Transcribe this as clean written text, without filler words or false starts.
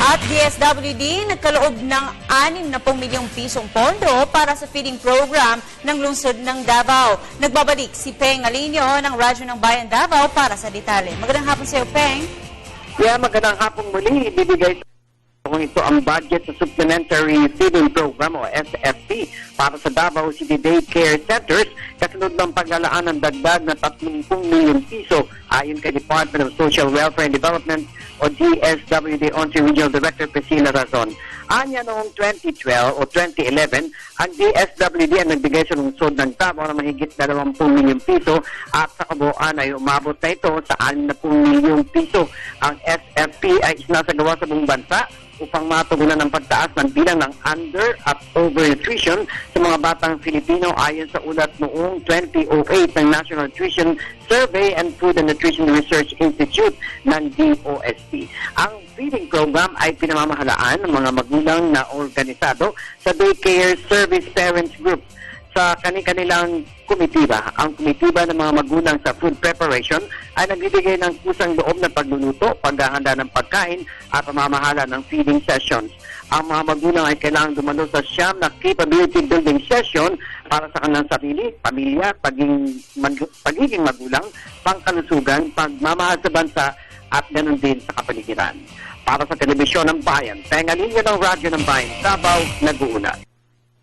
At DSWD nagkaloob ng 60 milyong pisong pondo para sa feeding program ng lungsod ng Davao. Nagbabalik si Peng Alinio ng Radyo ng Bayan Davao para sa detalye. Magandang hapon sa iyo, Peng. Magandang hapon muli. Ibibigay kung ito ang budget sa Supplementary Feeding Program o SFP para sa Davao City Daycare Centers kasunod ng paglalaan ng dagdag na 30 milyong piso ayon kay Department of Social Welfare and Development o DSWD Ontario Regional Director Priscilla Razon. Anya noong 2012 o 2011, ang DSWD ang nagbigay sa lungsod ng Davao na mahigit 20 milyong piso at sa kabuuan ay umabot na ito sa 60 milyong piso. Ang SFP ay isinasagawa sa buong bansa upang matugunan ng pagtaas ng bilang ng under at overnutrition sa mga batang Filipino ayon sa ulat noong 2008 ng National Nutrition Survey and Food and Nutrition Research Institute ng DOST. Ang feeding program ay pinamamahalaan ng mga magulang na organisado sa Daycare Service Parents Group sa kanilang komitiba. Ang komitiba ng mga magulang sa food preparation ay nagbibigay ng kusang loob na pagluluto, paghahanda ng pagkain at pamamahala ng feeding sessions. Ang mga magulang ay kailangang dumalo sa siyam na capability building session para sa kanilang sarili, pamilya, pagiging magulang, pangkalusugan, pagmamahal sa bansa at ganun din sa kapaligiran. Para sa Telebisyon ng Bayan, Peng Alinio ng Radyo ng Bayan, Davao, nag-uulat.